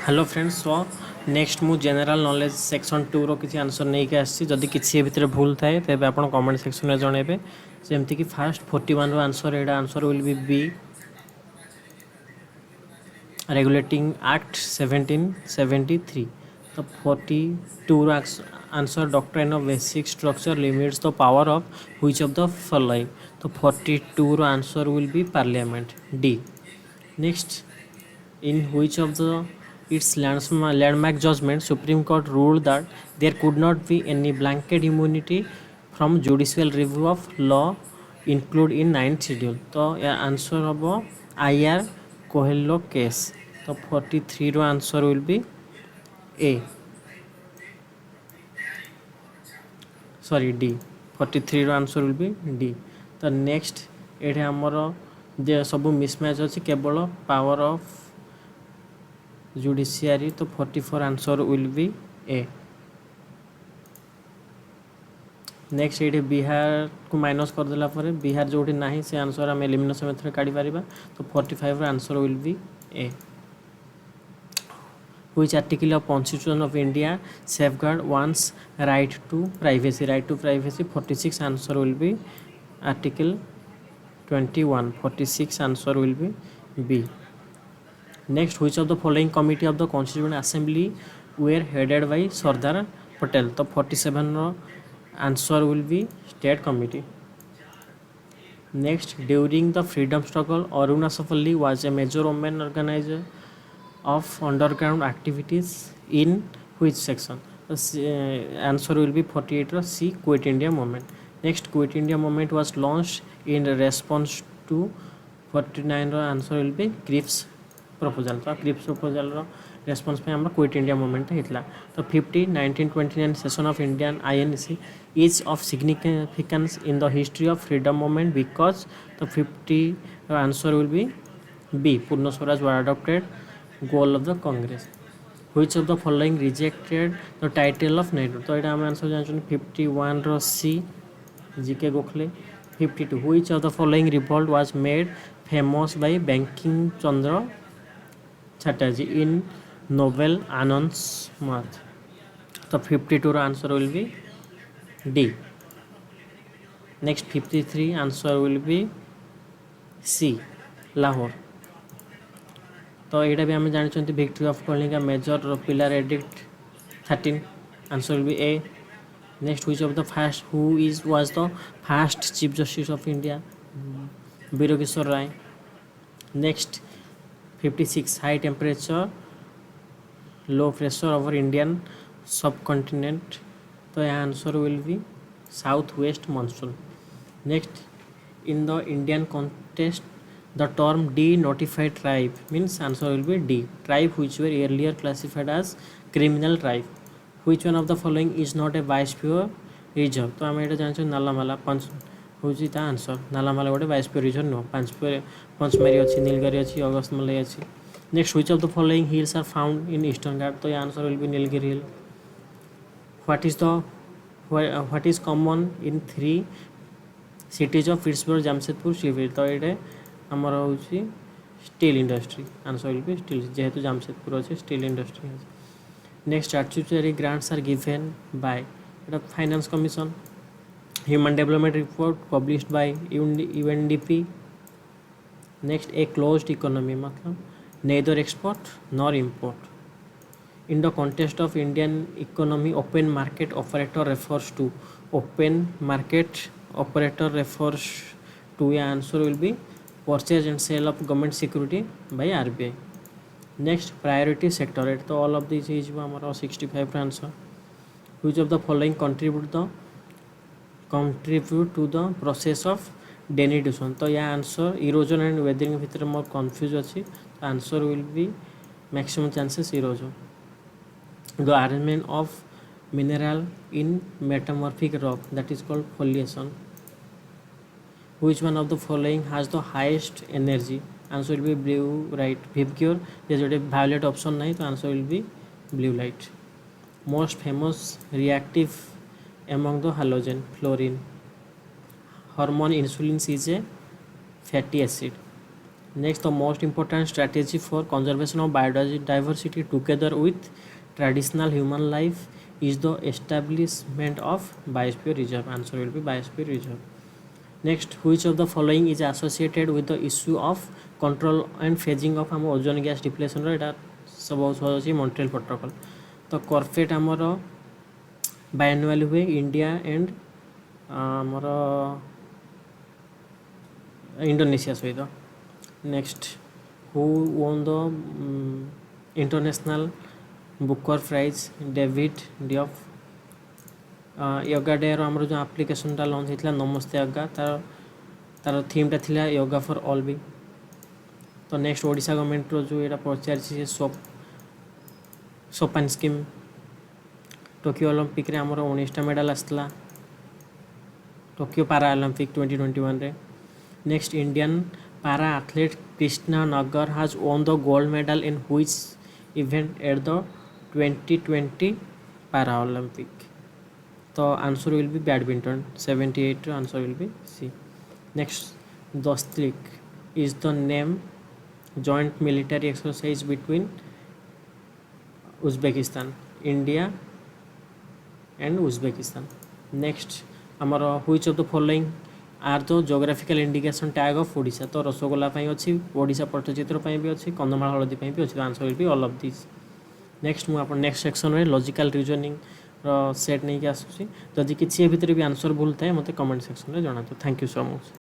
Hello friends so next मु general knowledge section 2 रो किसी answer नहीं के आसी जदि किसी भितर भूल थाए तेबे आपण कमेंट सेक्शन में जणेबे जेमति कि फर्स्ट 41 रो आंसर एडा answer will be regulating act 1773 तो 42 रो answer doctrine of basic structure limits the power of which of the following तो 42 रो answer will be parliament D next in which of the its landmark judgment Supreme Court ruled that there could not be any blanket immunity from judicial review of law included in 9th schedule तो या answer हम IR Coelho case तो 43 रो answer will be A sorry D 43 रो answer will be D तो next एठे हमर जे सब मिसमैच अछि केवल पावर ऑफ जुडिशियरी तो 44 answer will be A next ये बिहार को माइनस कर देला पर बिहार जो ना से आंसर आम एलिमिनेशन मेथड काढ़ी पारिबा तो 45 answer will be A which article of constitution of India safeguard one's right to privacy 46 answer will be article 21 46 answer will be B next which of the following committee of the constituent assembly were headed by Sardar Patel तो 47 रो answer will be state committee next during the freedom struggle Aruna Asaf Ali was a major women organiser of underground activities in which section answer will be 48 रो C Quit India movement next Quit India movement was launched in response to 49 रो answer will be Cripps proposal तो Cripps proposal response पे हमरा Quit India movement हितला तो 1929 session of Indian INC is of significance in the history of freedom movement because तो 50 answer will be B Purna Swaraj were adopted goal of the Congress which of the following rejected the title of Nehru तो यहाँ answer जानछन 51 रो C G K Gokhale 52 which of the following revolt was made famous by Bankim Chandra Chatterjee in novel Anand's Math तो 52 रो answer will be D next 53 answer will be C Lahore तो यहाँ भी आम जानते victory of Kalinga major pillar edict 13 answer will be A next which of the first who is was the first chief justice of India Virkishore Rai next 56 high temperature low pressure over Indian subcontinent तो यहाँ answer will B south west monsoon next in the Indian contest the term D notified tribe means answer will be D tribe which were earlier classified as criminal tribe which one of the following is not a biosphere reserve तो आम ये जानते नालामाला पंच हूँ answer Nallamala गोटे biosphere reserve नुह पंचमेरी अच्छी नीलगिरी अच्छी अगस्तमलाई अच्छी next which of the following hills are found in eastern Ghat तो answer will be Nilgiri hill what is common in 3 cities of Pittsburgh Jamshedpur Sheohar तो ये आमर हूँ steel industry answer will be steel जेहेतु जामशेदपुर अच्छे steel industry next statutory grants are given by finance commission Human Development Report published by UNDP next a closed economy मतलब neither export nor import in the context of Indian economy open market operator refers to open market operator refers to your answer will be purchase and sale of government security by RBI next priority sector तो all of these is हमारा 65 answer which of the following contribute to the process of denudation तो यह answer erosion and weathering भितर मोर confuse अच्छी तो answer will B maximum chances erosion the arrangement of mineral in metamorphic rock that is called foliation which one of the following has the highest energy answer will be blue light विवक्योर ये जो violet option नहीं तो answer will be blue light most famous reactive among the halogen fluorine hormone insulin is a fatty acid Next, the most important strategy for conservation of biodiversity together with traditional human life is the establishment of biosphere reserve. Answer will be biosphere reserve. Next, which of the following is associated with the issue of control and phasing of our ozone gas depletion? एटा सब अछि Montreal protocol. तो कॉर्पेट आमर biannual हुए India and आमर Indonesia सहित. Next, who won the international Booker prize? David Diop. Yoga day आमर जो आप्लिकेशनटा launch होता नमस्ते योगा तार थीमटा थिला योगा फॉर ऑल भी. तो नेक्स्ट, ओडिशा गवर्नमेंट जो ये पचार सोपान स्कीम. टोकियो ओलंपिक रे आमर 19टा मेडल आसला. टोकियो पारा ओलंपिक 2021 रे. नेक्स्ट, इंडियन पारा athlete Krishna Nagar has won the gold medal in which event at the 2020 para Olympic? तो answer will be badminton. 78 answer will be C. Next, Dustlik is the name joint military exercise between Uzbekistan, India and Uzbekistan. Next, आमर which of the following are the geographical indication tag of Odisha? तो रसगोल्ला अच्छी, ओडिशा पट्टचित्र भी अच्छी, कंधमाल हलदी भी अच्छी. Answer will be all of this. Next, मुझे next section में लॉजिकल रीजनिंग सेट नहीं आसूँ. जदि किसी भितर भी आंसर भूल थाए मत कमेंट सेक्शन में जनातु. Thank you so much.